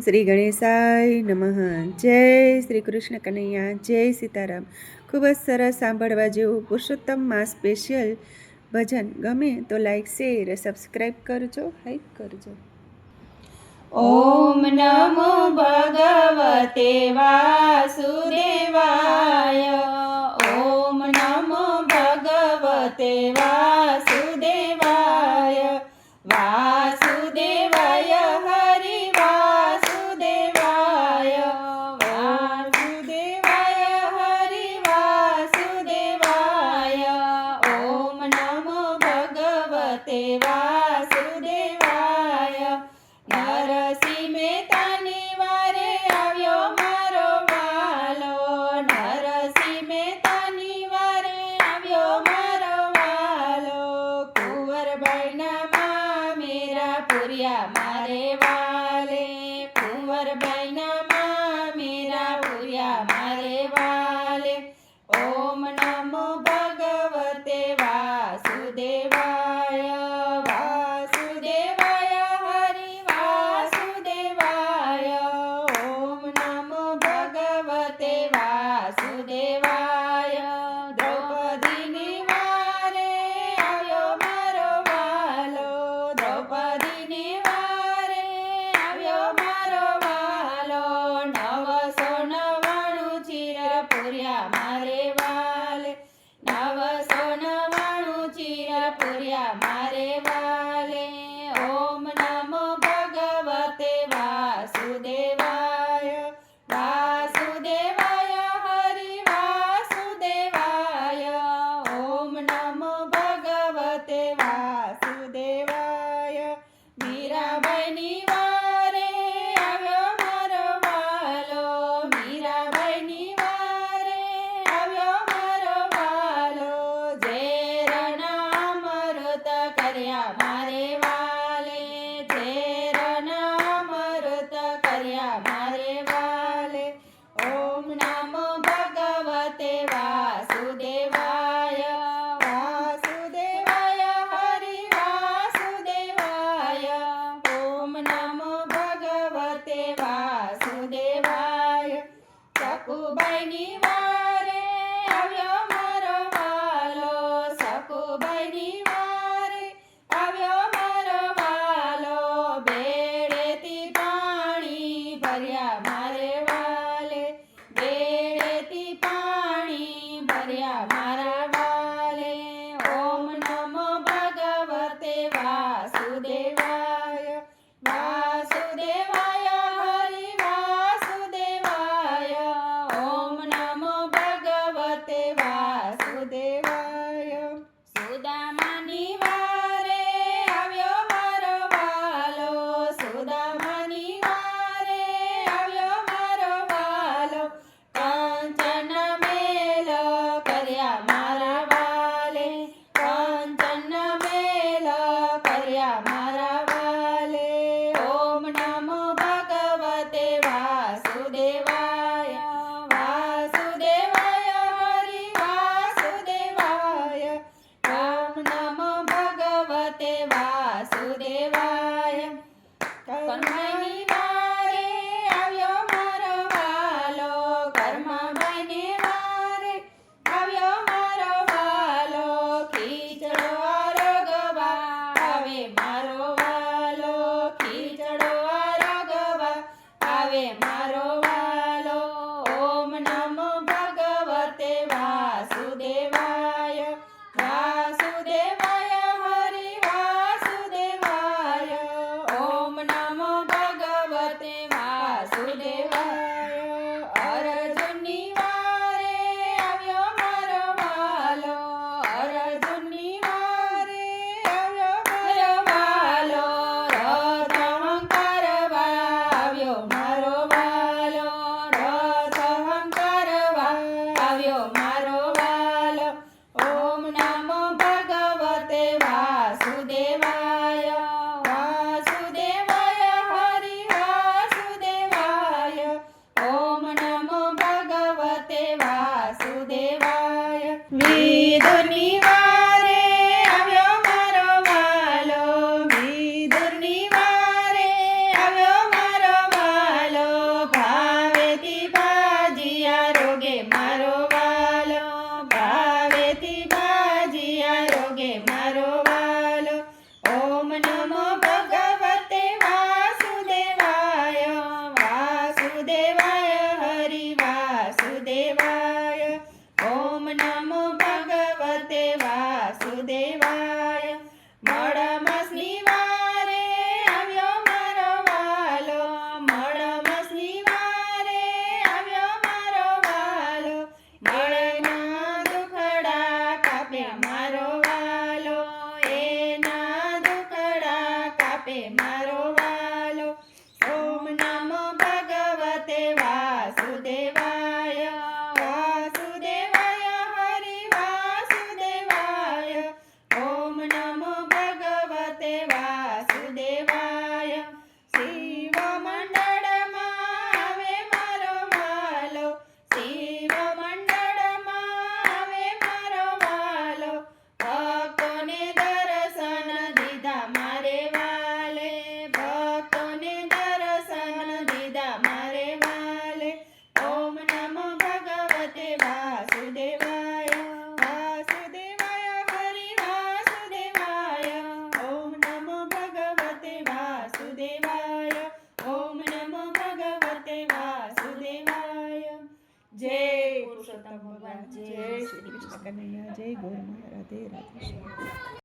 શ્રી ગણેશાય નમઃ. જય શ્રી કૃષ્ણ કનૈયા, જય સીતારામ. ખૂબ જ સરસ સાંભળવા જેવું પુરુષોત્તમમાં સ્પેશિયલ ભજન ગમે તો લાઈક શેર સબસ્ક્રાઈબ કરજો, હાઈપ કરજો. ઓમ નમો ભગવતે વાસુદેવાય. ઓમ નમો ભગવતે વાસુદેવાય. વાસુદેવાય હરિ વાસુદેવાય. વાસુદેવાય હરિ વાસુદેવાય. ઓમ નમો ભગવતે વાસુદેવાય. નરસિંહ મહેતાની વારે આવ્યો મારો વાલો. નરસિંહ મહેતાની વારે આવ્યો મારો વાલો. કુંવરબાઈના મામેરા પૂર્યા મારે વાલે. કુંવરબાઈના મામેરા પૂર્યા મારે વાલે. ઓમ નમો ભગવતે વાસુદેવાય. વાસુદેવાય હરિ વાસુદેવાય. ઓમ નમો ભગવતે વાસુદેવાય. દ્રૌપદીની વારે આવ્યો મારો વાલો. દ્રૌપદીની વારે આવ્યો મારો વાલો. 999 ચીર પૂર્યા મારે વાલે. 999 ચીર પૂર્યા મારે વાલે. ઓમ નમો ભગવતે વાસુદેવાય. વાસુદેવાય હરિ વાસુદેવાય. ઓમ નમો ભગવતે વાસુદેવાય. મીરાબાઈની વારે આવ્યો મારો વાલો. મીરાબાઈની વારે આવ્યો મારો વાલો. ઝેરના અમૃત કર્યા મારે વાલે. ઝેરના અમૃત કર્યા મારે વાલે. ઓમ નમો ભગવતે વાસુદેવાય. વાસુદેવાય હરિ વાસુદેવાય. ઓમ નમો ભગવતે વાસુદેવાય. સકુબાઈની વારે આવ્યો મારો વાલો. સકુબાઈની વારે આવ્યો મારો વાલો. બેડેથી પાણી ભર્યા મારે વાલે. બેડેથી પાણી ભર્યા મારા વાલે. ઓમ નમો ભગવતે વાસુદેવાય. વાસુદેવાય હરિ વાસુદેવાય. ઓમ નમો ભગવતે વાસુદેવાય. સુદામાની વારે આવ્યો મારો વાલો. સુદામાની વારે આવ્યો મારો વાલો. કંચન મેલ કર્યા મારા વાલે. કંચન મેલ કર્યા મારા વાલે. ઓમ નમો ભગવતે વાસુદેવાય. વાસુદેવાય હરિ વાસુદેવાય. ઓમ નમો ભગવતે વાસુદેવાય. કર્માની વારે આવ્યો મારો વાલો. કર્માબાઈની વારે આવ્યો મારો વાલો. ખીચડો આરોગવા આવે મારો વાલો. ખીચડો આરોગવા આવે મારો વાલો. ઓમ નમો ભગવતે વાસુદેવાય. વાસુદેવાય હરિ વાસુદેવાય. ઓમ નમો ભગવતે જોગે મારો વાલો. ઓમ નમો ભગવતે વાસુદેવાય, વાસુદેવાય હરિ વાસુદેવાય. ઓમ નમો ભગવતે વાસુદેવાય. મળમસની વારે આવ્યો મારો વાલો, મળમસની વારે આવ્યો મારો વાલો. મળના દુખડા કાપે મારો વાલો, એના દુખડા કાપે મારો વાલો. ઓમ નમો ભગવતે વાસુદેવાય, વાસુદેવાય હરિ વાસુદેવાય. ઓમ નમો ભગવતે વાસુદેવાય. શિવ મંડળમાં આવે મારો વાલો, શિવ મંડળમાં આવે મારો વાલો. ભક્તોને દર્શન દીધા મારે વાલે, ભક્તોને દર્શન દીધા મારે વાલે. ઓમ નમો ભગવતે વાસુદેવાય, વાસુદેવાય હરિ વાસુદેવાય. ઓમ નમો ભગવતે વાસુદેવાય, ઓમ નમો ભગવતે વાસુદેવાય. જય પુરુષોત્તમ ભગવાન, જય શ્રી કૃષ્ણ. કનૈયા જય ગૌર રાધે રાધે.